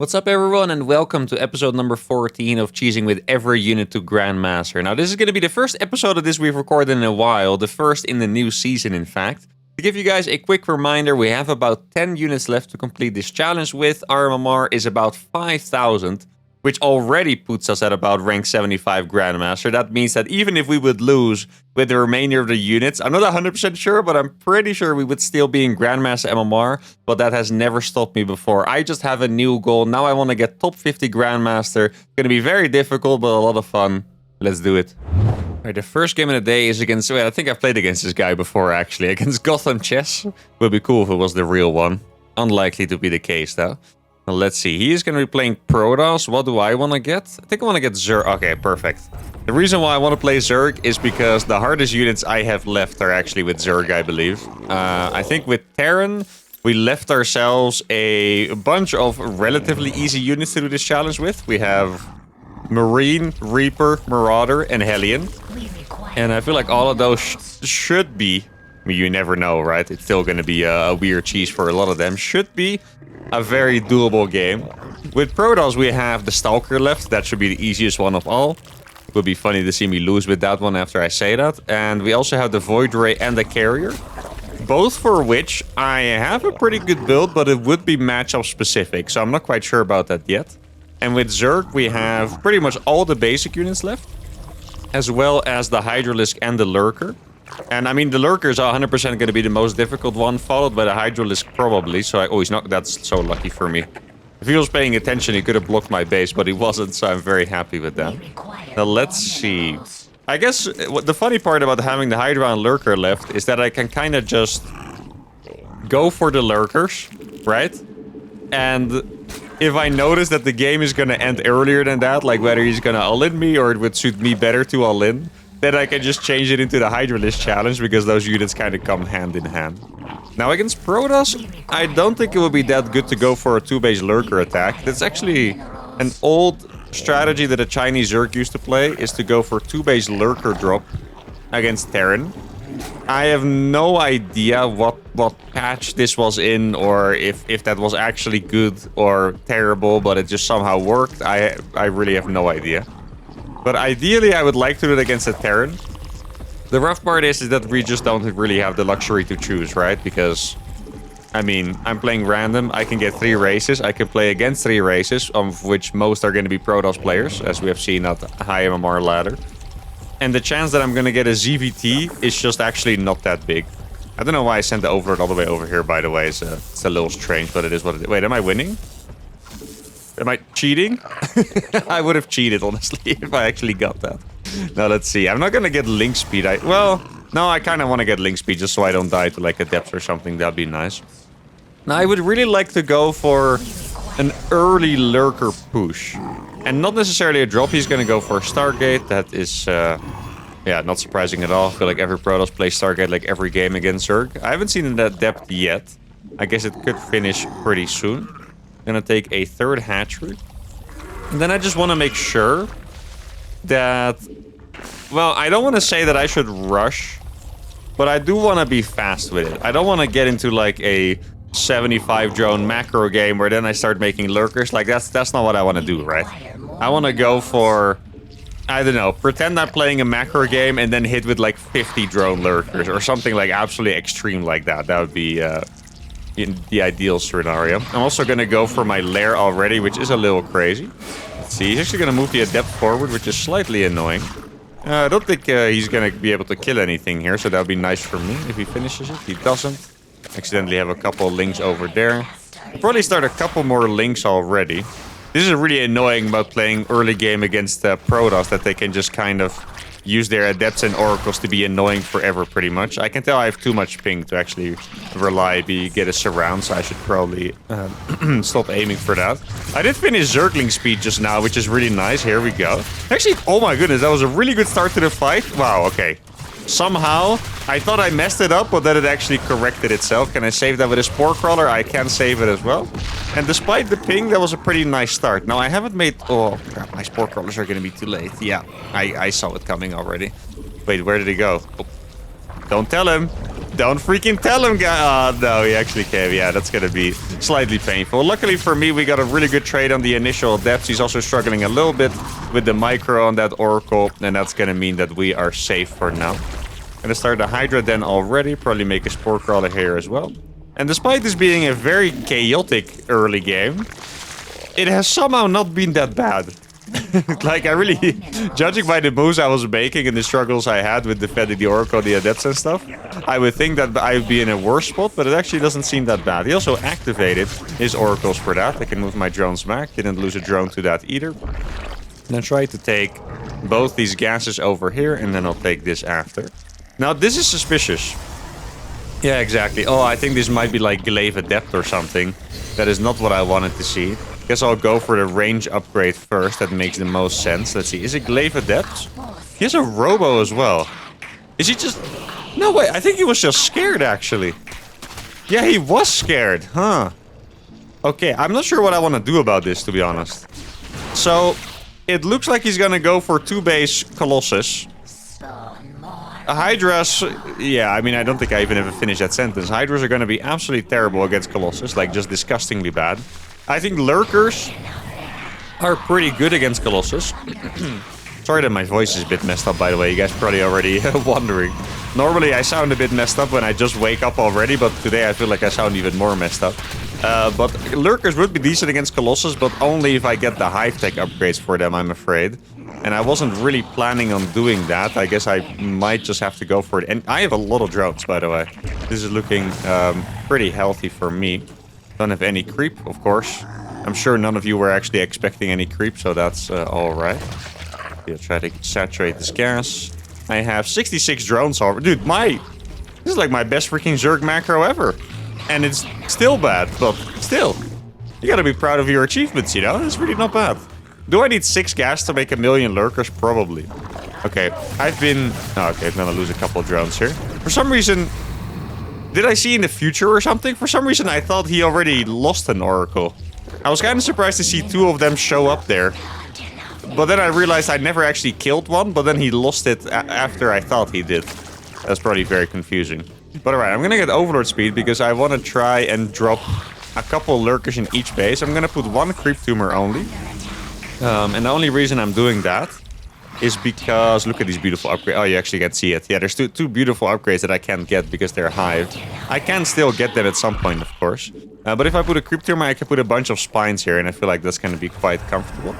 What's up, everyone, and welcome to episode number 14 of Cheesing with Every Unit to Grandmaster. Now, this is going to be the first episode of this we've recorded in a while, the first in the new season, in fact. To give you guys a quick reminder, we have about 10 units left to complete this challenge with. Our MMR is about 5,000, which already puts us at about rank 75 Grandmaster. That means that even if we would lose with the remainder of the units, I'm not 100% sure, but I'm pretty sure we would still be in Grandmaster MMR, but that has never stopped me before. I just have a new goal. Now I want to get top 50 Grandmaster. It's going to be very difficult, but a lot of fun. Let's do it. Alright, the first game of the day is against... Wait, I think I've played against this guy before, actually. Against Gotham Chess. Would be cool if it was the real one. Unlikely to be the case, though. Well, let's see. He's going to be playing Protoss. What do I want to get? I think I want to get Zerg. Okay, perfect. The reason why I want to play Zerg is because the hardest units I have left are actually with Zerg, I believe. I think with Terran, we left ourselves a bunch of relatively easy units to do this challenge with. We have Marine, Reaper, Marauder, and Hellion. And I feel like all of those should be... I mean, you never know, right? It's still going to be a weird cheese for a lot of them. Should be a very doable game. With Protoss, we have the Stalker left. That should be the easiest one of all. It would be funny to see me lose with that one after I say that. And we also have the Void Ray and the Carrier. Both for which I have a pretty good build, but it would be matchup specific. So I'm not quite sure about that yet. And with Zerg, we have pretty much all the basic units left. As well as the Hydralisk and the Lurker. And I mean, the Lurker is 100% going to be the most difficult one, followed by the Hydralisk probably. So he's not. That's so lucky for me. If he was paying attention, he could have blocked my base, but he wasn't, so I'm very happy with that. Now, let's see. I guess the funny part about having the Hydra and Lurker left is that I can kind of just go for the Lurkers, right? And if I notice that the game is going to end earlier than that, like whether he's going to all-in me or it would suit me better to all-in, then I can just change it into the Hydralisk challenge because those units kind of come hand in hand. Now against Protoss, I don't think it would be that good to go for a 2-base Lurker attack. That's actually an old strategy that a Chinese Zerg used to play, is to go for 2-base Lurker drop against Terran. I have no idea what patch this was in, or if that was actually good or terrible, but it just somehow worked. I really have no idea. But ideally, I would like to do it against a Terran. The rough part is that we just don't really have the luxury to choose, right? Because, I mean, I'm playing random. I can get 3 races. I can play against 3 races, of which most are going to be Protoss players, as we have seen at the high MMR ladder. And the chance that I'm going to get a ZVT is just actually not that big. I don't know why I sent the Overlord all the way over here, by the way. It's a little strange, but it is what it is. Wait, am I winning? Am I cheating? I would have cheated, honestly, if I actually got that. Now, let's see. I'm not going to get link speed. Well, no, I kind of want to get link speed just so I don't die to, like, a depth or something. That'd be nice. Now, I would really like to go for an early Lurker push. And not necessarily a drop. He's going to go for a Stargate. That is, yeah, not surprising at all. I feel like every Protoss plays Stargate, like, every game against Zerg. I haven't seen in that depth yet. I guess it could finish pretty soon. Gonna take a 3rd hatchery. And then I just want to make sure that... Well, I don't want to say that I should rush, but I do want to be fast with it. I don't want to get into like a 75 drone macro game where then I start making Lurkers. Like, that's not what I want to do, right? I want to go for... I don't know, pretend I'm playing a macro game and then hit with like 50 drone Lurkers or something like absolutely extreme like that. That would be... in the ideal scenario. I'm also going to go for my lair already, which is a little crazy. Let's see, he's actually going to move the Adept forward, which is slightly annoying. I don't think he's going to be able to kill anything here, so that would be nice for me if he finishes it. He doesn't. Accidentally have a couple of links over there. I'll probably start a couple more links already. This is really annoying about playing early game against Protoss, that they can just kind of use their Adepts and Oracles to be annoying forever, pretty much. I can tell I have too much ping to actually reliably get a surround, so I should probably stop aiming for that. I did finish Zergling speed just now, which is really nice. Here we go. Actually, oh my goodness, that was a really good start to the fight. Wow, okay. Somehow, I thought I messed it up, but then it actually corrected itself. Can I save that with a Spore Crawler? I can save it as well. And despite the ping, that was a pretty nice start. Now, I haven't made... Oh, crap, my Spore Crawlers are going to be too late. Yeah, I saw it coming already. Wait, where did he go? Oh. Don't tell him. Don't freaking tell him, guy. Oh, no, he actually came. Yeah, that's going to be slightly painful. Luckily for me, we got a really good trade on the initial depths. He's also struggling a little bit with the micro on that Oracle, and that's going to mean that we are safe for now. Gonna start the Hydra Den already, probably make a Spore Crawler here as well. And despite this being a very chaotic early game, it has somehow not been that bad. Like, I really, judging by the moves I was making and the struggles I had with defending the Oracle, the Adepts and stuff, I would think that I would be in a worse spot, but it actually doesn't seem that bad. He also activated his Oracles for that. I can move my drones back, didn't lose a drone to that either. And then try to take both these gases over here, and then I'll take this after. Now, this is suspicious. Yeah, exactly. Oh, I think this might be like Glaive Adept or something. That is not what I wanted to see. Guess I'll go for the range upgrade first. That makes the most sense. Let's see. Is it Glaive Adept? He has a Robo as well. Is he just... No, wait. I think he was just scared, actually. Yeah, he was scared. Huh. Okay, I'm not sure what I want to do about this, to be honest. So, it looks like he's gonna go for 2-base Colossus. Hydras, yeah, I mean, I don't think I even ever finished that sentence. Hydras are going to be absolutely terrible against Colossus, like just disgustingly bad. I think Lurkers are pretty good against Colossus. Sorry that my voice is a bit messed up, by the way. You guys probably already wondering. Normally, I sound a bit messed up when I just wake up already, but today I feel like I sound even more messed up. But Lurkers would be decent against Colossus, but only if I get the Hive Tech upgrades for them, I'm afraid. And I wasn't really planning on doing that. I guess I might just have to go for it. And I have a lot of drones, by the way. This is looking pretty healthy for me. Don't have any creep, of course. I'm sure none of you were actually expecting any creep, so that's all right. I'll try to saturate this gas. I have 66 drones over. Dude, this is like my best freaking Zerg macro ever. And it's still bad, but still. You gotta be proud of your achievements, you know? It's really not bad. Do I need 6 gas to make 1,000,000 Lurkers? Probably. Okay, okay, I'm gonna lose a couple of drones here. For some reason... Did I see in the future or something? For some reason, I thought he already lost an Oracle. I was kind of surprised to see 2 of them show up there. But then I realized I never actually killed one, but then he lost it after I thought he did. That's probably very confusing. But alright, I'm gonna get Overlord speed because I want to try and drop a couple Lurkers in each base. I'm gonna put 1 Creep Tumor only. And the only reason I'm doing that is because... Look at these beautiful upgrades. Oh, you actually can't see it. Yeah, there's two beautiful upgrades that I can't get because they're Hive. I can still get them at some point, of course. But if I put a Creep Tumor, I can put a bunch of Spines here, and I feel like that's going to be quite comfortable.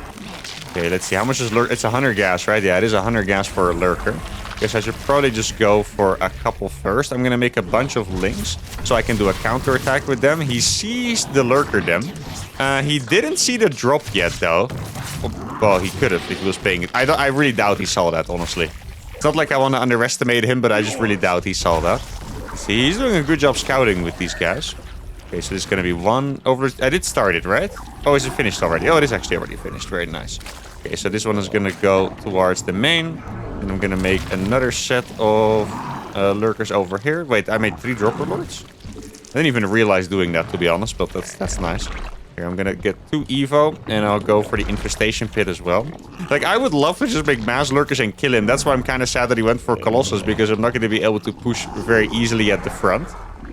Okay, let's see. How much is Lurker? It's 100 gas, right? Yeah, it is 100 gas for a Lurker. Guess I should probably just go for a couple first. I'm going to make a bunch of Lynx so I can do a counter attack with them. He sees the Lurker them. He didn't see the drop yet, though. Well, he could have if he was paying it. I really doubt he saw that, honestly. It's not like I want to underestimate him, but I just really doubt he saw that. See, he's doing a good job scouting with these guys. Okay, so this is going to be 1 over... I did start it, right? Oh, is it finished already? Oh, it is actually already finished. Very nice. Okay, so this one is going to go towards the main. And I'm going to make another set of Lurkers over here. Wait, I made 3 Dropper Lords? I didn't even realize doing that, to be honest, but that's nice. Here, I'm gonna get 2 Evo, and I'll go for the Infestation Pit as well. Like, I would love to just make mass Lurkers and kill him. That's why I'm kind of sad that he went for Colossus, because I'm not going to be able to push very easily at the front.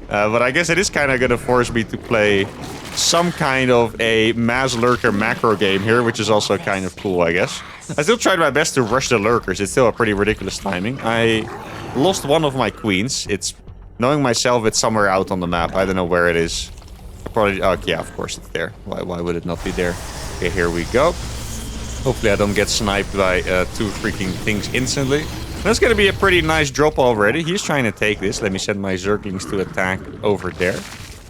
But I guess it is kind of going to force me to play some kind of a mass Lurker macro game here, which is also kind of cool, I guess. I still tried my best to rush the Lurkers. It's still a pretty ridiculous timing. I lost one of my queens. It's... Knowing myself, it's somewhere out on the map. I don't know where it is. Probably, oh, yeah, of course it's there. Why would it not be there? Okay, here we go. Hopefully I don't get sniped by 2 freaking things instantly. That's going to be a pretty nice drop already. He's trying to take this. Let me send my Zerglings to attack over there.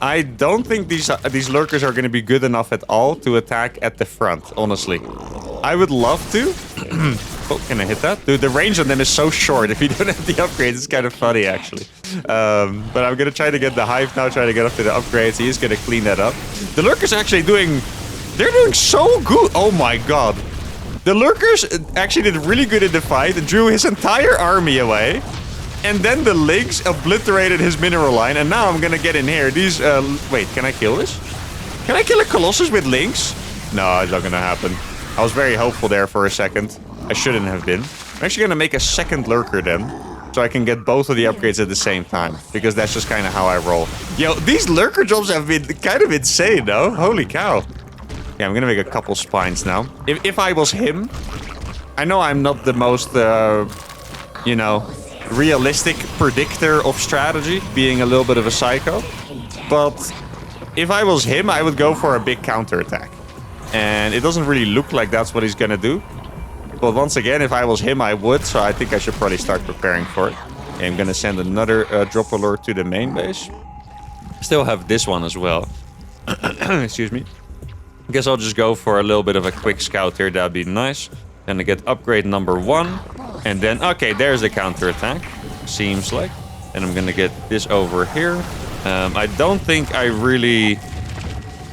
I don't think these Lurkers are going to be good enough at all to attack at the front, honestly. I would love to. Oh, can I hit that? Dude, the range on them is so short. If you don't have the upgrades, it's kind of funny, actually. But I'm going to try to get the Hive now, try to get up to the upgrades. He is going to clean that up. The Lurkers actually doing... They're doing so good. Oh my god. The Lurkers actually did really good in the fight. Drew his entire army away. And then the Lynx obliterated his mineral line. And now I'm going to get in here. These... wait, can I kill this? Can I kill a Colossus with Lynx? No, it's not going to happen. I was very hopeful there for a second. I shouldn't have been. I'm actually going to make a second Lurker then. so I can get both of the upgrades at the same time, because that's just kind of how I roll. Yo, these lurker drops have been kind of insane, though. Holy cow. Yeah, I'm gonna make a couple spines now. If I was him, I know I'm not the most, you know, realistic predictor of strategy, being a little bit of a psycho, but if I was him, I would go for a big counterattack. And it doesn't really look like that's what he's gonna do. But once again, if I was him, I would, so I think I should probably start preparing for it. Okay, I'm gonna send another drop alert to the main base. Still have this one as well. Excuse me. I guess I'll just go for a little bit of a quick scout here. That'd be nice. Then I get upgrade number 1. And then, okay, there's the counterattack. Seems like. And I'm gonna get this over here. I don't think I really...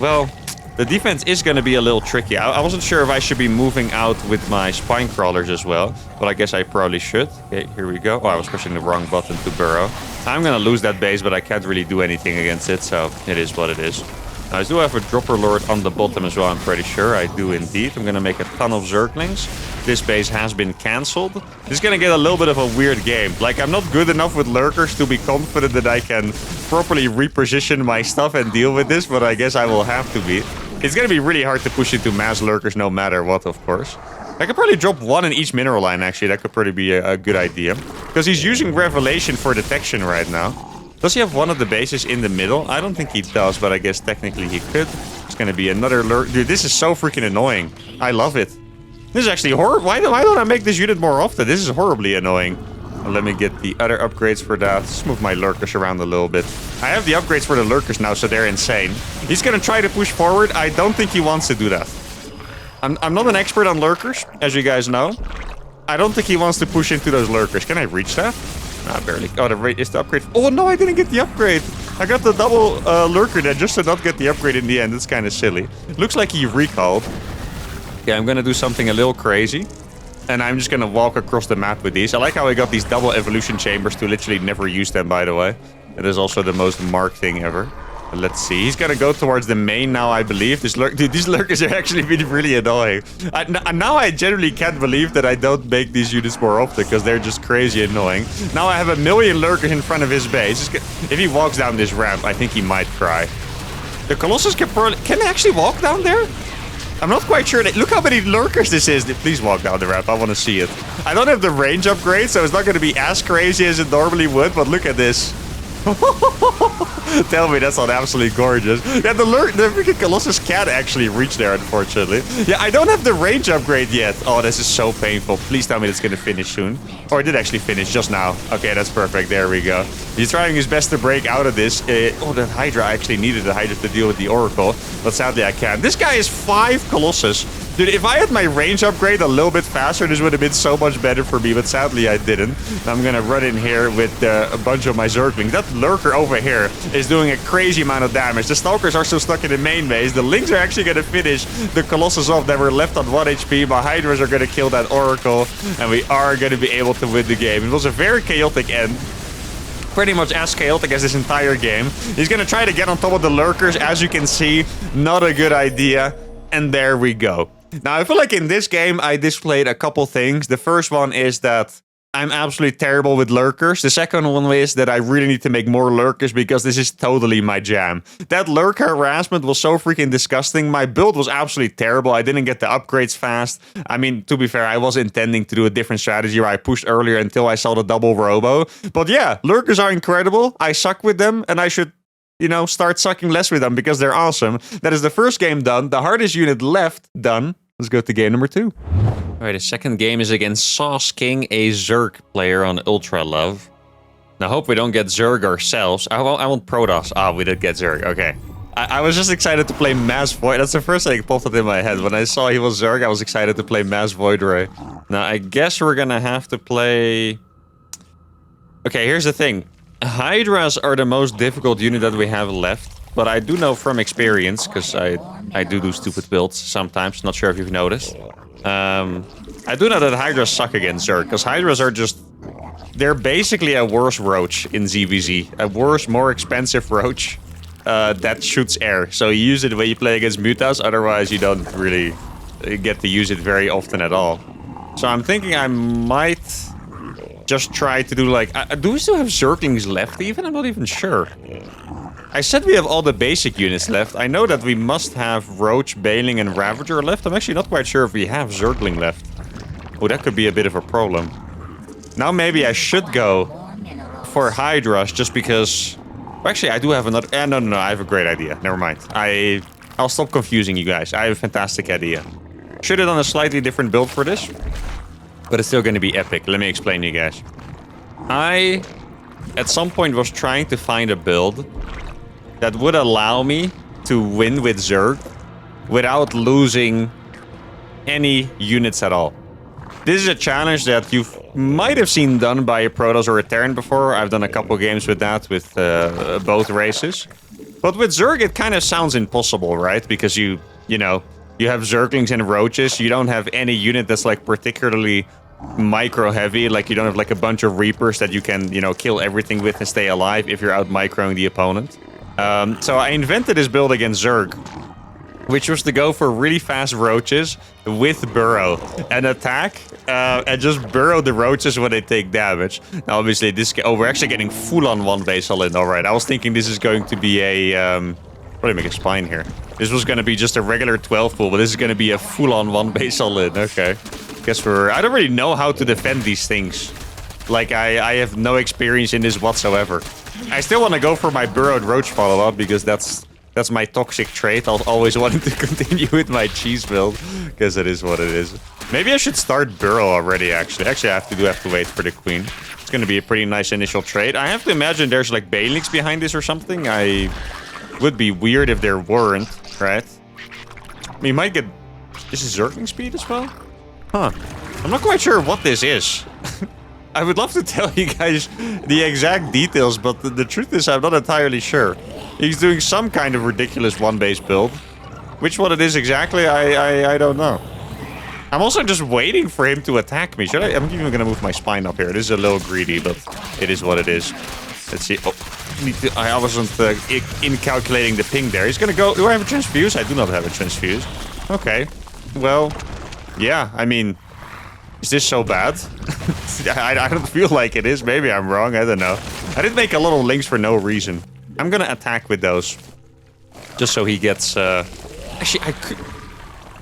Well, the defense is gonna be a little tricky. I wasn't sure if I should be moving out with my spine crawlers as well. But I guess I probably should. Okay, here we go. Oh, I was pushing the wrong button to Burrow. I'm gonna lose that base, but I can't really do anything against it. So it is what it is. I do have a dropper lord on the bottom as well, I'm pretty sure. I do indeed. I'm gonna make a ton of Zerglings. This base has been cancelled. This is gonna get a little bit of a weird game. Like, I'm not good enough with lurkers to be confident that I can properly reposition my stuff and deal with this, but I guess I will have to be. It's gonna be really hard to push into mass lurkers no matter what, of course. I could probably drop 1 in each mineral line, actually. That could probably be a good idea. Because he's using Revelation for detection right now. Does he have one of the bases in the middle? I don't think he does, but I guess technically he could. It's gonna be another lurk. Dude, this is so freaking annoying. I love it. This is actually horrible. Why don't I make this unit more often? This is horribly annoying. Well, let me get the other upgrades for that. Let's move my lurkers around a little bit. I have the upgrades for the lurkers now, so they're insane. He's gonna try to push forward. I don't think he wants to do that. I'm not an expert on lurkers, as you guys know. I don't think he wants to push into those lurkers. Can I reach that? Nah, barely. Oh, the rate is the upgrade. Oh, no, I didn't get the upgrade. I got the double lurker there just to not get the upgrade in the end. It's kind of silly. Looks like he recalled. Yeah, I'm going to do something a little crazy. And I'm just going to walk across the map with these. I like how I got these double evolution chambers to literally never use them, by the way. It is also the most marked thing ever. Let's see. He's gonna go towards the main now, I believe. Dude, these lurkers are actually really annoying. Now I generally can't believe that I don't make these units more often, because they're just crazy annoying. Now I have a million lurkers in front of his base. If he walks down this ramp, I think he might cry. The Colossus can they actually walk down there? I'm not quite sure. Look how many lurkers this is. Please walk down the ramp. I want to see it. I don't have the range upgrade, so it's not going to be as crazy as it normally would, but look at this. Tell me that's not absolutely gorgeous. Yeah, the freaking Colossus can't actually reach there, unfortunately. Yeah, I don't have the range upgrade yet. Oh, this is so painful. Please tell me it's gonna finish soon. Or it did actually finish just now. Okay, that's perfect. There we go. He's trying his best to break out of this. Oh, that Hydra. I actually needed the Hydra to deal with the Oracle, but sadly I can't. This guy is 5 Colossus. Dude, if I had my range upgrade a little bit faster, this would have been so much better for me, but sadly I didn't. I'm gonna run in here with a bunch of my Zerglings. That lurker over here is doing a crazy amount of damage. The Stalkers are still stuck in the main base. The Lings are actually gonna finish the Colossus off that were left on 1 HP. My Hydras are gonna kill that Oracle, and we are gonna be able to win the game. It was a very chaotic end. Pretty much as chaotic as this entire game. He's gonna try to get on top of the lurkers. As you can see, not a good idea. And there we go. Now, I feel like in this game, I displayed a couple things. The first one is that I'm absolutely terrible with lurkers. The second one is that I really need to make more lurkers because this is totally my jam. That lurker harassment was so freaking disgusting. My build was absolutely terrible. I didn't get the upgrades fast. I mean, to be fair, I was intending to do a different strategy where I pushed earlier until I saw the double robo. But yeah, lurkers are incredible. I suck with them, and I should, you know, start sucking less with them because they're awesome. That is the first game done. The hardest unit left done. Let's go to game number 2. All right, the second game is against Sauce King, a Zerg player on Ultra Love. Now, hope we don't get Zerg ourselves. I want Protoss. Ah, we did get Zerg. Okay. I was just excited to play Mass Void. That's the first thing that popped up in my head. When I saw he was Zerg, I was excited to play Mass Void Ray. Now, I guess we're gonna have to play... Okay, here's the thing. Hydras are the most difficult unit that we have left. But I do know from experience, because I do stupid builds sometimes. Not sure if you've noticed. I do know that Hydras suck against Zerg, because Hydras are just... They're basically a worse Roach in ZVZ. A worse, more expensive Roach that shoots air. So you use it when you play against Mutas, otherwise you don't really get to use it very often at all. So I'm thinking I might just try to do like... do we still have Zerglings left even? I'm not even sure. I said we have all the basic units left. I know that we must have Roach, Baneling, and Ravager left. I'm actually not quite sure if we have Zergling left. Oh, that could be a bit of a problem. Now maybe I should go for Hydras just because... Well, actually, I do have another... No, I have a great idea. Never mind. I'll stop confusing you guys. I have a fantastic idea. Should have done a slightly different build for this, but it's still going to be epic. Let me explain to you guys. I, at some point, was trying to find a build that would allow me to win with Zerg without losing any units at all. This is a challenge that you might have seen done by a Protoss or a Terran before. I've done a couple games with that, with both races. But with Zerg, it kind of sounds impossible, right? Because you know, you have Zerglings and Roaches. You don't have any unit that's like particularly micro-heavy. Like you don't have like a bunch of Reapers that you can, you know, kill everything with and stay alive if you're out microing the opponent. So I invented this build against Zerg, which was to go for really fast Roaches with Burrow and attack and just burrow the Roaches when they take damage. Now, obviously, we're actually getting full-on one base all-in. All right, I was thinking this is going to be a... what do I make a spine here? This was going to be just a regular 12 pool, but this is going to be a full-on one base all-in. Okay. Guess I don't really know how to defend these things. Like, I have no experience in this whatsoever. I still want to go for my burrowed Roach follow-up because that's my toxic trait. I'll always wanting to continue with my cheese build because it is what it is. Maybe I should start Burrow already, actually. Actually, I have to wait for the queen. It's going to be a pretty nice initial trade. I have to imagine there's like Banelings behind this or something. I would be weird if there weren't, right? We might get... This is Zergling speed as well? Huh. I'm not quite sure what this is. I would love to tell you guys the exact details, but the truth is I'm not entirely sure. He's doing some kind of ridiculous one-base build. Which one it is exactly, I don't know. I'm also just waiting for him to attack me. I'm even going to move my spine up here. This is a little greedy, but it is what it is. Let's see. Oh, I wasn't incalculating the ping there. He's going to go... Do I have a transfuse? I do not have a transfuse. Okay. Well, yeah, I mean... Is this so bad? I don't feel like it is. Maybe I'm wrong. I don't know. I did make a lot of links for no reason. I'm gonna attack with those. Just so he gets... Actually, I could...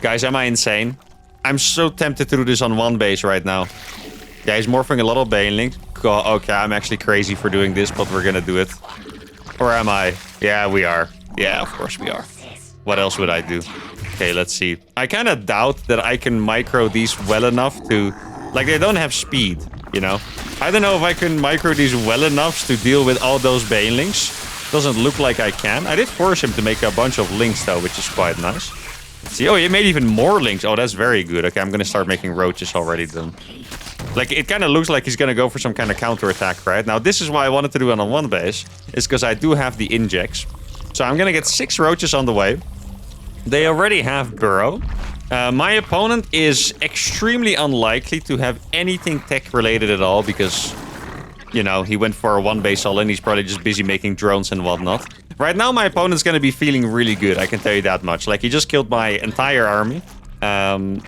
Guys, am I insane? I'm so tempted to do this on one base right now. Yeah, he's morphing a lot of Baneling. Okay, I'm actually crazy for doing this, but we're gonna do it. Or am I? Yeah, we are. Yeah, of course we are. What else would I do? Okay, let's see. I kind of doubt that I can micro these well enough to... Like, they don't have speed, you know? I don't know if I can micro these well enough to deal with all those Banelings. Doesn't look like I can. I did force him to make a bunch of links, though, which is quite nice. Let's see. Oh, he made even more links. Oh, that's very good. Okay, I'm going to start making Roaches already then. Like, it kind of looks like he's going to go for some kind of counterattack, right? Now, this is why I wanted to do it on one base. Is because I do have the injects. So I'm going to get 6 Roaches on the way. They already have Burrow. My opponent is extremely unlikely to have anything tech-related at all because, you know, he went for a one-base all-in. He's probably just busy making drones and whatnot. Right now, my opponent's going to be feeling really good, I can tell you that much. Like, he just killed my entire army.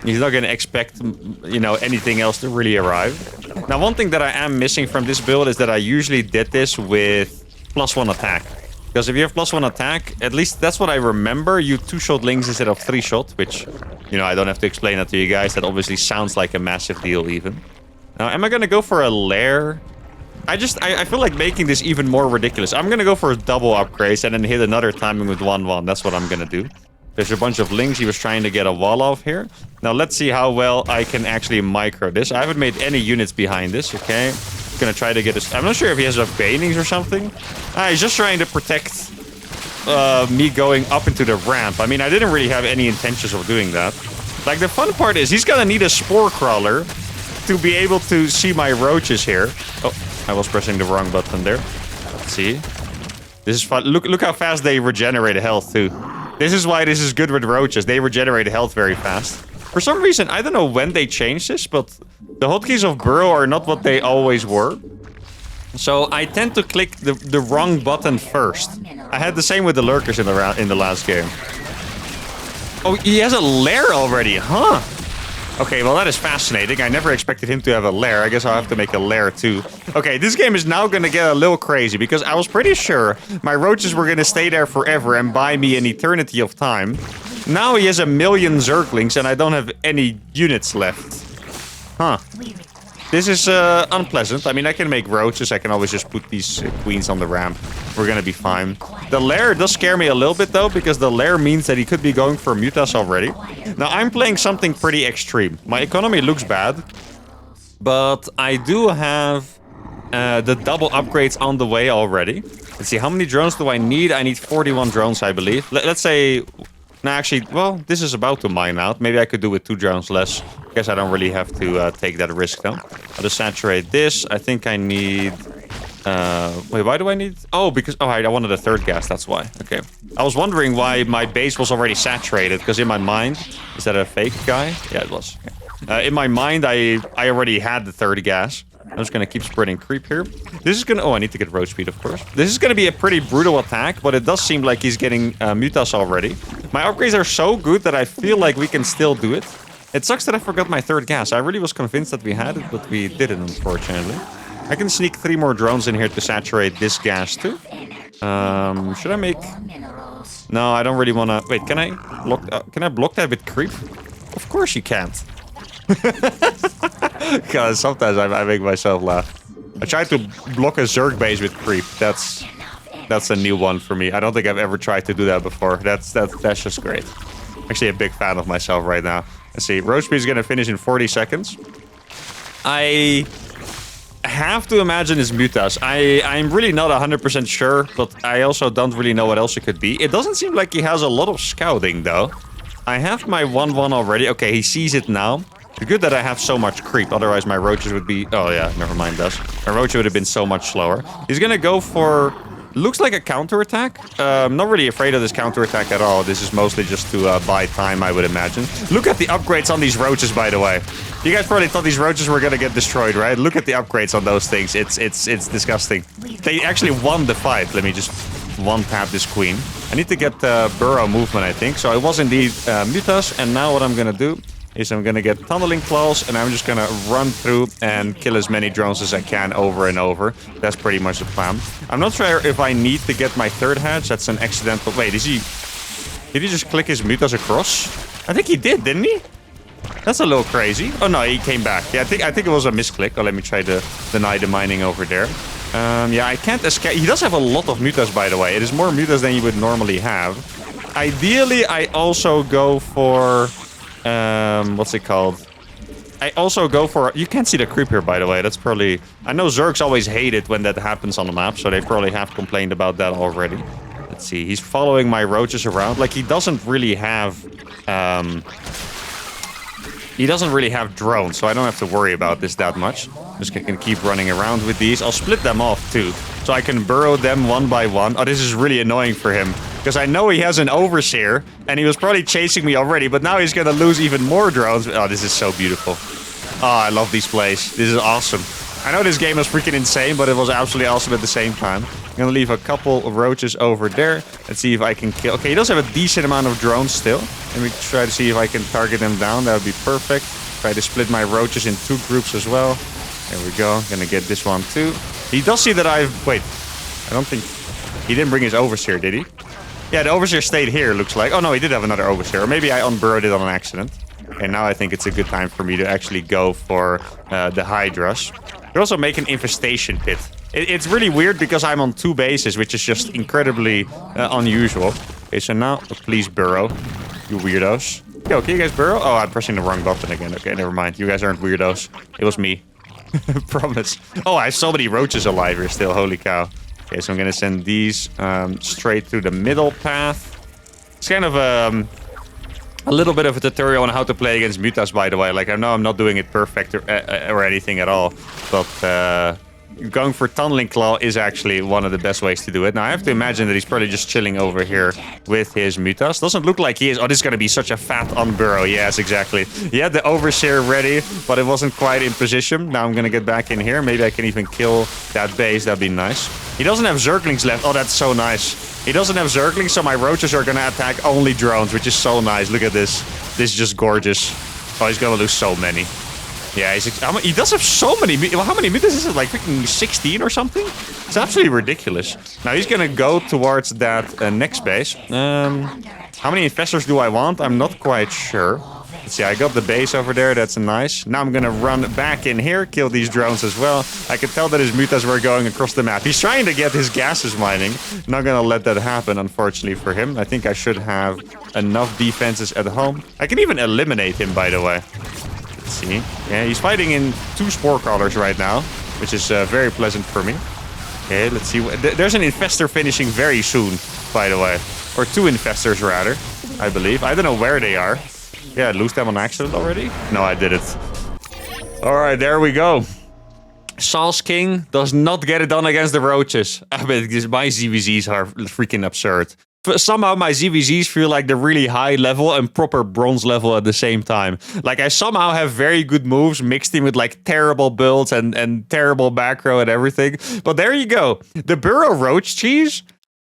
He's not going to expect, you know, anything else to really arrive. Now, one thing that I am missing from this build is that I usually did this with +1 attack. Because if you have +1 attack, at least that's what I remember, you 2-shot links instead of 3-shot, which, you know, I don't have to explain that to you guys. That obviously sounds like a massive deal even. Now, am I going to go for a lair? I feel like making this even more ridiculous. I'm going to go for a double upgrades and then hit another timing with 1-1. That's what I'm going to do. There's a bunch of links. He was trying to get a wall off here. Now, let's see how well I can actually micro this. I haven't made any units behind this, okay? Gonna try to get this. I'm not sure if he has enough Banelings or something. He's just trying to protect me going up into the ramp. I mean, I didn't really have any intentions of doing that. Like, the fun part is he's gonna need a Spore Crawler to be able to see my Roaches here. Oh, I was pressing the wrong button there. Let's see. This is fun. Look how fast they regenerate health, too. This is why this is good with Roaches. They regenerate health very fast. For some reason, I don't know when they changed this, but the hotkeys of Burrow are not what they always were. So I tend to click the wrong button first. I had the same with the Lurkers in the last game. Oh, he has a lair already, huh? Okay, well, that is fascinating. I never expected him to have a lair. I guess I'll have to make a lair, too. Okay, this game is now gonna get a little crazy, because I was pretty sure my roaches were gonna stay there forever and buy me an eternity of time. Now he has 1,000,000 Zerglings, and I don't have any units left. Huh. This is unpleasant. I mean, I can make roaches. I can always just put these queens on the ramp. We're gonna be fine. The lair does scare me a little bit, though, because the lair means that he could be going for Mutas already. Now, I'm playing something pretty extreme. My economy looks bad, but I do have the double upgrades on the way already. Let's see, how many drones do I need? I need 41 drones, I believe. Let's say... No, actually, well, this is about to mine out. Maybe I could do with 2 drones less. Guess I don't really have to take that risk, though. I'll just saturate this. I think I need... wait, why do I need... Oh, because... Oh, I wanted a 3rd gas, that's why. Okay. I was wondering why my base was already saturated, because in my mind... Is that a fake guy? Yeah, it was. Okay. In my mind, I already had the 3rd gas. I'm just gonna keep spreading creep here. This is gonna... Oh, I need to get road speed, of course. This is gonna be a pretty brutal attack, but it does seem like he's getting Mutas already. My upgrades are so good that I feel like we can still do it. It sucks that I forgot my 3rd gas. I really was convinced that we had it, but we didn't, unfortunately. I can sneak 3 more drones in here to saturate this gas, too. Should I make... No, I don't really want to... Wait, can I block that with creep? Of course you can't. Because sometimes I make myself laugh. I tried to block a Zerg base with creep. That's a new one for me. I don't think I've ever tried to do that before. That's just great. Actually a big fan of myself right now. Let's see. Road speed is going to finish in 40 seconds. I have to imagine it's Mutas. I'm really not 100% sure, but I also don't really know what else it could be. It doesn't seem like he has a lot of scouting, though. I have my 1-1 already. Okay, he sees it now. Good that I have so much creep, otherwise my roaches would be... Oh yeah, never mind this. My roach would have been so much slower. He's gonna go for... Looks like a counterattack. I'm not really afraid of this counterattack at all. This is mostly just to buy time, I would imagine. Look at the upgrades on these roaches, by the way. You guys probably thought these roaches were gonna get destroyed, right? Look at the upgrades on those things. It's disgusting. They actually won the fight. Let me just one-tap this queen. I need to get Burrow movement, I think. So it was indeed Mutas, and now what I'm gonna do is I'm gonna get tunneling claws, and I'm just gonna run through and kill as many drones as I can over and over. That's pretty much the plan. I'm not sure if I need to get my 3rd hatch. That's an accidental... Wait, did he just click his Mutas across? I think he did, didn't he? That's a little crazy. Oh no, he came back. Yeah, I think it was a misclick. Oh, let me try to deny the mining over there. Yeah, I can't escape. He does have a lot of Mutas, by the way. It is more Mutas than you would normally have. Ideally, I also go for... what's it called? I also go for... You can't see the creep here, by the way. That's probably... I know Zergs always hate it when that happens on the map, so they probably have complained about that already. Let's see. He's following my roaches around. Like, he doesn't really have... He doesn't really have drones, so I don't have to worry about this that much. I'm just gonna keep running around with these. I'll split them off, too, so I can burrow them one by one. Oh, this is really annoying for him, because I know he has an overseer, and he was probably chasing me already, but now he's gonna lose even more drones. Oh, this is so beautiful. Oh, I love these plays. This is awesome. I know this game was freaking insane, but it was absolutely awesome at the same time. I'm gonna leave a couple of roaches over there. Let's see if I can kill... Okay, he does have a decent amount of drones still. Let me try to see if I can target them down. That would be perfect. Try to split my roaches in 2 groups as well. There we go. Gonna get this one too. He does see that I've... Wait. I don't think... He didn't bring his overseer, did he? Yeah, the overseer stayed here, looks like. Oh, no, he did have another overseer. Or maybe I unburrowed it on an accident. And now I think it's a good time for me to actually go for the Hydras. They're also making infestation pit. It's really weird because I'm on 2 bases, which is just incredibly unusual. Okay, so now please burrow, you weirdos. Yo, can you guys burrow? Oh, I'm pressing the wrong button again. Okay, never mind. You guys aren't weirdos. It was me. Promise. Oh, I have so many roaches alive here still. Holy cow. Okay, so I'm gonna send these straight through the middle path. It's kind of a little bit of a tutorial on how to play against Mutas, by the way. Like, I know I'm not doing it perfect or anything at all, but going for Tunneling Claw is actually one of the best ways to do it. Now, I have to imagine that he's probably just chilling over here with his Mutas. Doesn't look like he is. Oh, this is going to be such a fat unburrow. Yes, exactly. He had the Overseer ready, but it wasn't quite in position. Now I'm going to get back in here. Maybe I can even kill that base. That'd be nice. He doesn't have Zerglings left. Oh, that's so nice. He doesn't have Zerglings, so my roaches are going to attack only drones, which is so nice. Look at this. This is just gorgeous. Oh, he's gonna lose so many. Yeah, he does have so many. How many meters is it? Like freaking 16 or something? It's absolutely ridiculous. Now he's gonna go towards that next base. How many infestors do I want? I'm not quite sure. Let's see, I got the base over there. That's nice. Now I'm gonna run back in here, kill these drones as well. I can tell that his mutas were going across the map. He's trying to get his gases mining. Not gonna let that happen, unfortunately for him. I think I should have enough defenses at home. I can even eliminate him, by the way. Let's see. Yeah, he's fighting in 2 spore crawlers right now, which is very pleasant for me. Okay, let's see. There's an infestor finishing very soon, by the way. Or 2 infestors, rather, I believe. I don't know where they are. Yeah, lose them on accident already? No, I did it. Alright, there we go. Sauce King does not get it done against the roaches. I mean, my ZVZs are freaking absurd. Somehow my ZVZs feel like they're really high level and proper bronze level at the same time. Like I somehow have very good moves mixed in with like terrible builds and terrible macro and everything. But there you go. The Burrow roach cheese.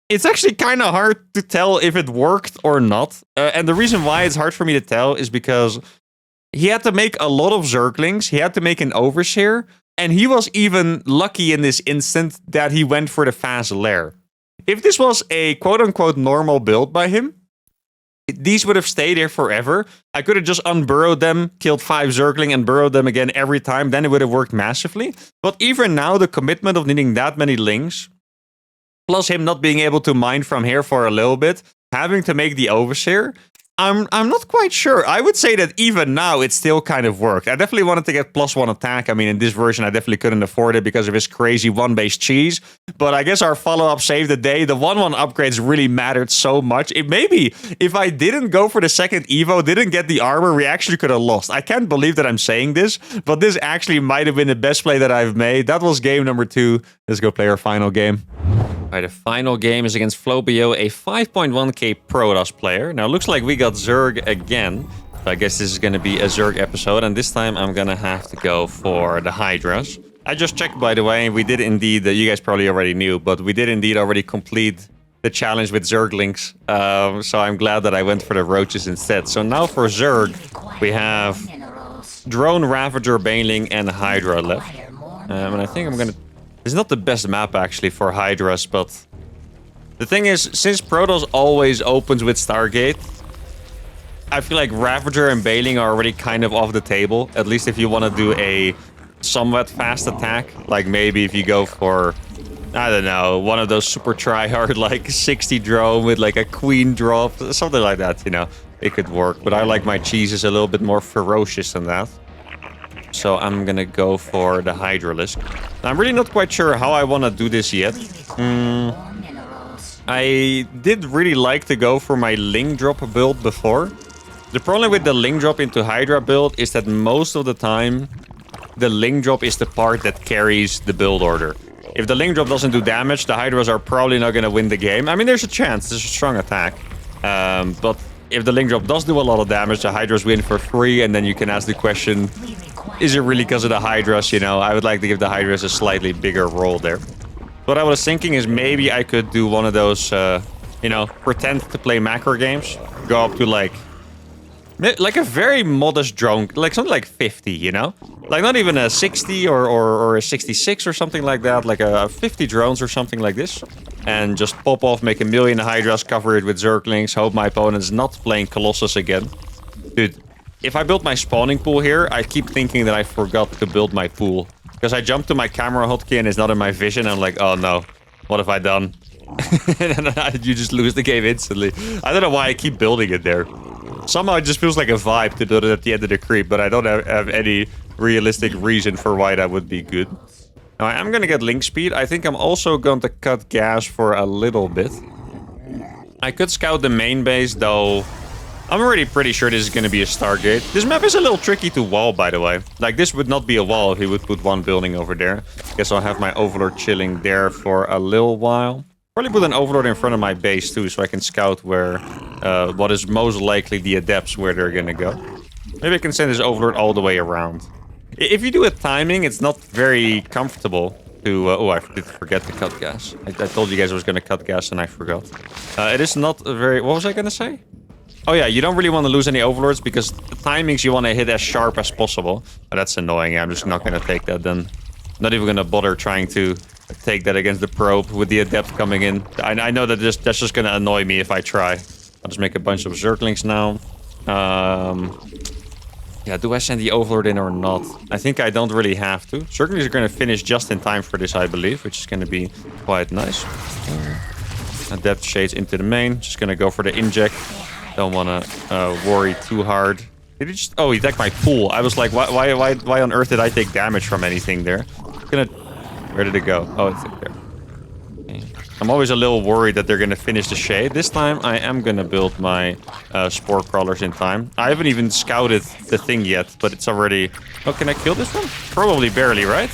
It's actually kind of hard to tell if it worked or not. And the reason why it's hard for me to tell is because he had to make a lot of Zerglings. He had to make an Overseer. And he was even lucky in this instant that he went for the fast lair. If this was a quote-unquote normal build by him, these would have stayed here forever. I could have just unburrowed them, killed 5 Zergling, and burrowed them again every time. Then it would have worked massively. But even now, the commitment of needing that many Lings, plus him not being able to mine from here for a little bit, having to make the Overseer, I'm not quite sure. I would say that even now, it still kind of worked. I definitely wanted to get +1 attack. I mean, in this version, I definitely couldn't afford it because of his crazy 1-base cheese. But I guess our follow-up saved the day. The 1-1 upgrades really mattered so much. Maybe if I didn't go for the second Evo, didn't get the armor, we actually could have lost. I can't believe that I'm saying this, but this actually might have been the best play that I've made. That was game number 2. Let's go play our final game. Alright, the final game is against Flobio, a 5.1k Protoss player. Now, it looks like we got Zerg again. So I guess this is going to be a Zerg episode, and this time I'm going to have to go for the Hydras. I just checked, by the way, we did indeed, you guys probably already knew, but we did indeed already complete the challenge with Zerglings. So I'm glad that I went for the Roaches instead. So now for Zerg, we have Drone, Ravager, Baneling, and Hydra left. And I think I'm going to... It's not the best map, actually, for Hydras, but... The thing is, since Protoss always opens with Stargate, I feel like Ravager and Baneling are already kind of off the table. At least if you want to do a somewhat fast attack. Like maybe if you go for, I don't know, one of those super try-hard, like 60 drone with like a queen drop. Something like that, you know. It could work. But I like my cheeses a little bit more ferocious than that. So I'm gonna go for the Hydralisk. I'm really not quite sure how I want to do this yet. I did really like to go for my Ling Drop build before. The problem with the Ling Drop into Hydra build is that most of the time, the Ling Drop is the part that carries the build order. If the Ling Drop doesn't do damage, the Hydras are probably not gonna win the game. I mean, there's a chance. There's a strong attack. But if the Ling Drop does do a lot of damage, the Hydras win for free, and then you can ask the question, is it really because of the Hydras? You know, I would like to give the Hydras a slightly bigger role there. What I was thinking is maybe I could do one of those, you know, pretend to play macro games. Go up to like a very modest drone, like something like 50, you know? Like not even a 60 or a 66 or something like that, like a 50 drones or something like this. And just pop off, make a million Hydras, cover it with Zerglings, hope my opponent's not playing Colossus again. Dude, if I build my spawning pool here, I keep thinking that I forgot to build my pool. Because I jumped to my camera hotkey and it's not in my vision. I'm like, oh no, what have I done? And then you just lose the game instantly. I don't know why I keep building it there. Somehow it just feels like a vibe to build it at the end of the creep, but I don't have any realistic reason for why that would be good. Now, I am going to get link speed. I think I'm also going to cut gas for a little bit. I could scout the main base, though. I'm already pretty sure this is going to be a Stargate. This map is a little tricky to wall, by the way. Like, this would not be a wall if he would put one building over there. Guess I'll have my Overlord chilling there for a little while. Probably put an Overlord in front of my base, too, so I can scout where, what is most likely the Adepts, where they're going to go. Maybe I can send this Overlord all the way around. If you do it timing, it's not very comfortable to... oh, I did forget to cut gas. I told you guys I was going to cut gas and I forgot. It is not a very... What was I going to say? Oh yeah, you don't really want to lose any overlords because the timings you want to hit as sharp as possible. Oh, that's annoying. I'm just not going to take that then. Not even going to bother trying to take that against the probe with the adept coming in. I know that that's just going to annoy me if I try. I'll just make a bunch of zerglings now. Yeah, do I send the overlord in or not? I think I don't really have to. Zerglings are going to finish just in time for this, I believe, which is going to be quite nice. Adept shades into the main. Just going to go for the inject. Don't want to worry too hard. Did he just... Oh, he attacked my pool. I was like, why on earth did I take damage from anything there? Where did it go? Oh, it's there. Okay. I'm always a little worried that they're going to finish the shade. This time, I am going to build my spore crawlers in time. I haven't even scouted the thing yet, but it's already... Oh, can I kill this one? Probably barely, right?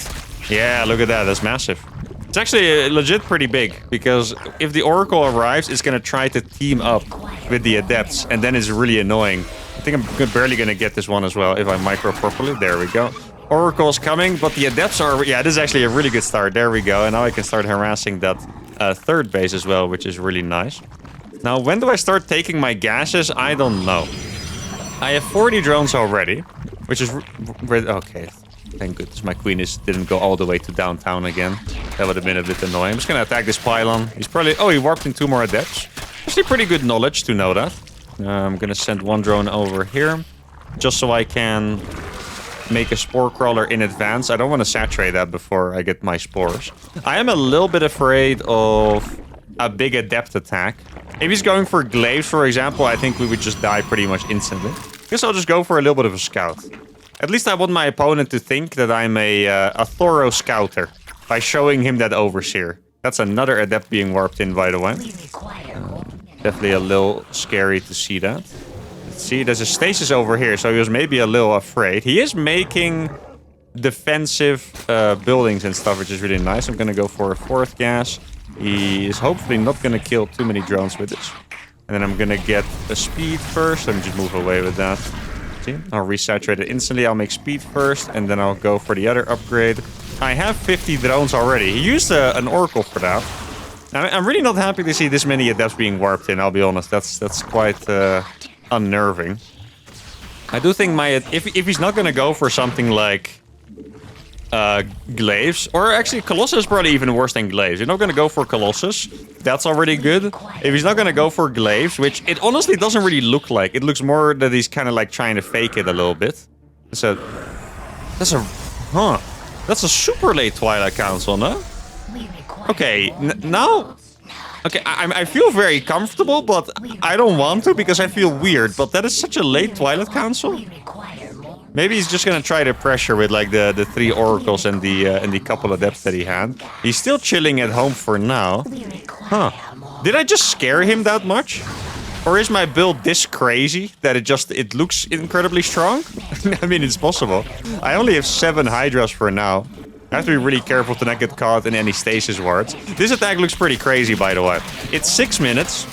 Yeah, look at that. That's massive. It's actually legit pretty big, because if the Oracle arrives, it's going to try to team up with the Adepts, and then it's really annoying. I think I'm barely going to get this one as well, if I micro properly. There we go. Oracle's coming, but the Adepts are... Yeah, this is actually a really good start. There we go. And now I can start harassing that third base as well, which is really nice. Now, when do I start taking my gases? I don't know. I have 40 drones already, which is... Okay. Thank goodness my queen didn't go all the way to downtown again. That would have been a bit annoying. I'm just going to attack this pylon. He's probably... Oh, he warped in 2 more Adepts. Actually, pretty good knowledge to know that. I'm going to send 1 drone over here, just so I can make a spore crawler in advance. I don't want to saturate that before I get my spores. I am a little bit afraid of a big adept attack. If he's going for glaives, for example, I think we would just die pretty much instantly. Guess I'll just go for a little bit of a scout. At least I want my opponent to think that I'm a thorough scouter by showing him that overseer. That's another adept being warped in, by the way. Definitely a little scary to see that. Let's see, there's a stasis over here, so he was maybe a little afraid. He is making defensive buildings and stuff, which is really nice. I'm going to go for a 4th gas. He is hopefully not going to kill too many drones with this. And then I'm going to get a speed first. Let me just move away with that. See, I'll resaturate it instantly. I'll make speed first, and then I'll go for the other upgrade. I have 50 drones already. He used an Oracle for that. I'm really not happy to see this many Adepts being warped in, I'll be honest. That's quite unnerving. I do think if he's not going to go for something like glaives, or actually Colossus is probably even worse than glaives. You're not going to go for Colossus. That's already good. If he's not going to go for glaives, which it honestly doesn't really look like. It looks more that he's kind of like trying to fake it a little bit. That's a super late Twilight Council, no? Okay, now... Okay, I feel very comfortable, but I don't want to because I feel weird. But that is such a late Twilight Council. Maybe he's just gonna try to pressure with like the 3 oracles and the couple of adepts that he had. He's still chilling at home for now. Huh. Did I just scare him that much? Or is my build this crazy that it looks incredibly strong? I mean, it's possible. I only have 7 Hydras for now. I have to be really careful to not get caught in any stasis wards. This attack looks pretty crazy, by the way. It's 6 minutes.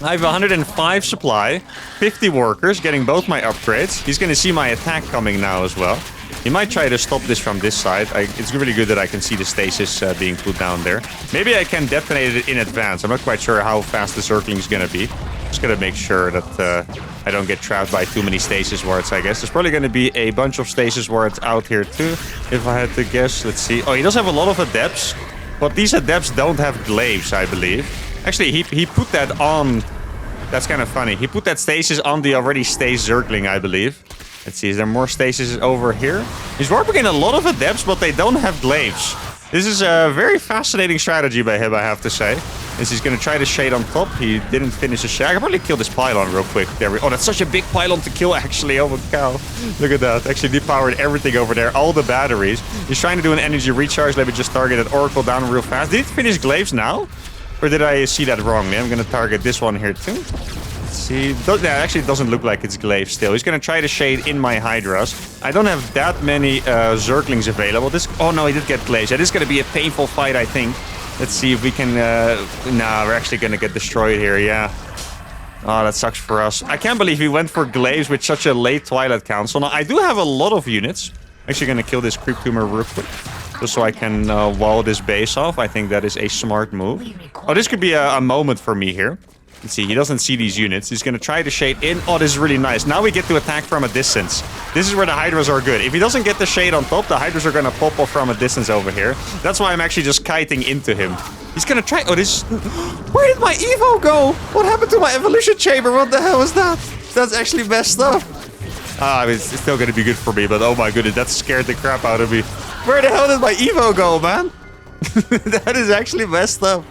I have 105 supply, 50 workers, getting both my upgrades. He's going to see my attack coming now as well. He might try to stop this from this side. It's really good that I can see the stasis being put down there. Maybe I can detonate it in advance. I'm not quite sure how fast the circling is going to be. Just going to make sure that I don't get trapped by too many stasis wards, I guess. There's probably going to be a bunch of stasis wards out here too, if I had to guess. Let's see. Oh, he does have a lot of adepts, but these adepts don't have glaives, I believe. Actually, he put that on... That's kind of funny. He put that stasis on the already staged Zergling, I believe. Let's see, is there more stasis over here? He's warping in a lot of adepts, but they don't have glaives. This is a very fascinating strategy by him, I have to say. He's going to try to shade on top. He didn't finish the shade. I can probably kill this pylon real quick. Oh, that's such a big pylon to kill, actually. Oh, my cow. Look at that. Actually depowered everything over there. All the batteries. He's trying to do an energy recharge. Let me just target that Oracle down real fast. Did he finish glaives now? Or did I see that wrongly? I'm going to target this one here, too. Let's see. That actually doesn't look like it's glaive still. He's going to try to shade in my Hydras. I don't have that many Zerglings available. Oh, no, he did get glaives. It is going to be a painful fight, I think. Let's see if we can... Nah, we're actually going to get destroyed here, yeah. Oh, that sucks for us. I can't believe he went for glaives with such a late Twilight Council. Now, I do have a lot of units. I'm actually going to kill this creep tumor real quick. Just so I can wall this base off. I think that is a smart move. Oh, this could be a moment for me here. Let's see, he doesn't see these units. He's going to try to shade in. Oh, this is really nice. Now we get to attack from a distance. This is where the Hydras are good. If he doesn't get the shade on top, the Hydras are going to pop off from a distance over here. That's why I'm actually just kiting into him. He's going to try... Oh, this... Where did my Evo go? What happened to my evolution chamber? What the hell is that? That's actually messed up. I mean, it's still going to be good for me, but oh my goodness, that scared the crap out of me. Where the hell did my Evo go, man? That is actually messed up.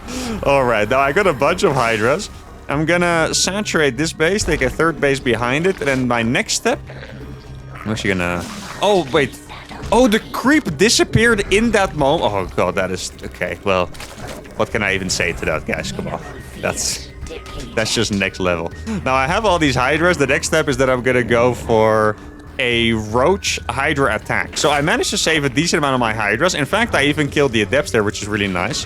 All right, now I got a bunch of Hydras. I'm gonna saturate this base, take a third base behind it, and then my next step... I'm actually gonna... Oh, wait. Oh, the creep disappeared in that moment. Oh, God, that is... Okay, well, what can I even say to that, guys? Come on. That's just next level. Now, I have all these Hydras. The next step is that I'm gonna go for a Roach Hydra attack. So I managed to save a decent amount of my Hydras. In fact, I even killed the Adepts there, which is really nice.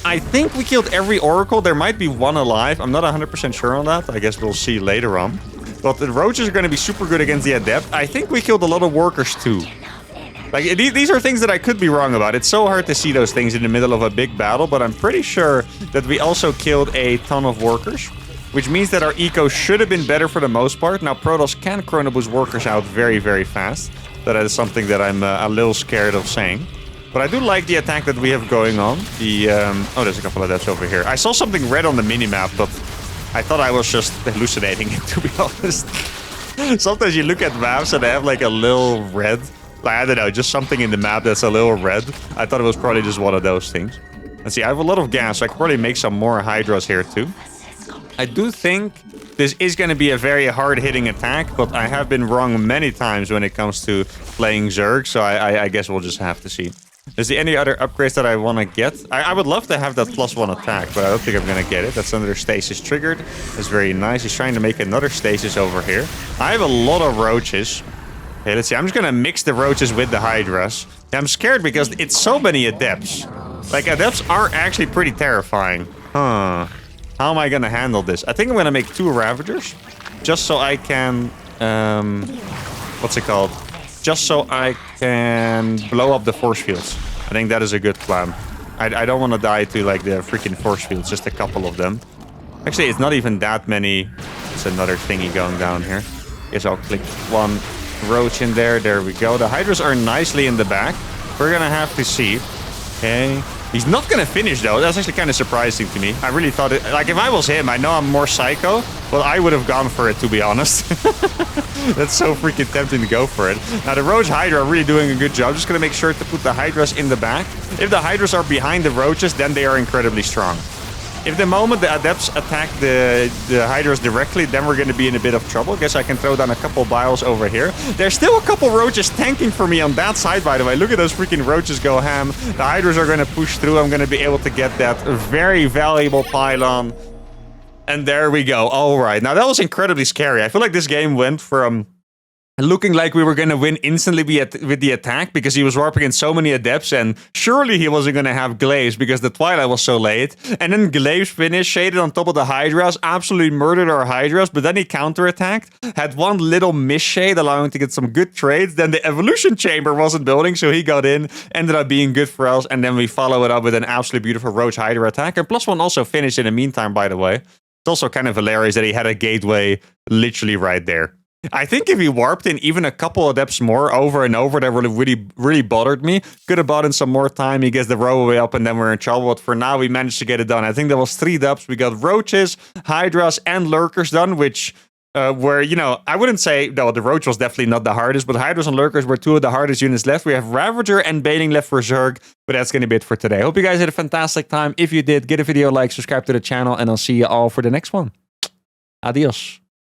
I think we killed every Oracle. There might be one alive. I'm not 100% sure on that. I guess we'll see later on. But the Roaches are going to be super good against the Adept. I think we killed a lot of Workers too. Like, these are things that I could be wrong about. It's so hard to see those things in the middle of a big battle, but I'm pretty sure that we also killed a ton of Workers, which means that our eco should have been better for the most part. Now, Protoss can Chrono Boost Workers out very, very fast. That is something that I'm a little scared of saying. But I do like the attack that we have going on. The, oh, there's a couple of Adepts over here. I saw something red on the minimap, but I thought I was just hallucinating it, to be honest. Sometimes you look at maps and they have like a little red. Like, I don't know, just something in the map that's a little red. I thought it was probably just one of those things. Let's see, I have a lot of gas, so I could probably make some more Hydras here too. I do think this is going to be a very hard-hitting attack, but I have been wrong many times when it comes to playing Zerg, so I guess we'll just have to see. Is there any other upgrades that I want to get? I would love to have that +1 attack, but I don't think I'm going to get it. That's another stasis triggered. That's very nice. He's trying to make another stasis over here. I have a lot of Roaches. Okay, let's see. I'm just going to mix the Roaches with the Hydras. I'm scared because it's so many Adepts. Like, Adepts are actually pretty terrifying. Huh. How am I going to handle this? I think I'm going to make 2 Ravagers. Just so I can... what's it called? Just so I can blow up the force fields. I think that is a good plan. I don't want to die to like the freaking force fields, just a couple of them. Actually, it's not even that many. It's another thingy going down here. Guess I'll click 1 Roach in there. There we go. The Hydras are nicely in the back. We're gonna have to see. Okay. He's not gonna finish though. That's actually kind of surprising to me. I really thought it... Like, if I was him, I know I'm more psycho, but I would have gone for it, to be honest. That's so freaking tempting to go for it. Now, the Roach Hydra are really doing a good job. Just gonna make sure to put the Hydras in the back. If the Hydras are behind the Roaches, then they are incredibly strong. If the moment the Adepts attack the Hydras directly, then we're going to be in a bit of trouble. Guess I can throw down a couple Biles over here. There's still a couple Roaches tanking for me on that side, by the way. Look at those freaking Roaches go ham. The Hydras are going to push through. I'm going to be able to get that very valuable pylon. And there we go. All right. Now, that was incredibly scary. I feel like this game went from looking like we were going to win instantly with the attack because he was warping in so many Adepts, and surely he wasn't going to have Glaives because the Twilight was so late. And then Glaives finished, shaded on top of the Hydras, absolutely murdered our Hydras, but then he counterattacked, had one little miss shade allowing him to get some good trades. Then the Evolution Chamber wasn't building, so he got in, ended up being good for us, and then we follow it up with an absolutely beautiful Roach Hydra attack. And +1 also finished in the meantime, by the way. It's also kind of hilarious that he had a gateway literally right there. I think if he warped in even a couple Adepts more over and over, that really bothered me. Could have bought in some more time. He gets the row way up and then we're in trouble. But for now, we managed to get it done. I think there was 3 dubs. We got Roaches, Hydras, and Lurkers done, which were, you know, I wouldn't say, no, the Roach was definitely not the hardest, but Hydras and Lurkers were 2 of the hardest units left. We have Ravager and Baiting left for Zerg, but that's going to be it for today. Hope you guys had a fantastic time. If you did, give a video a like, subscribe to the channel, and I'll see you all for the next one. Adios.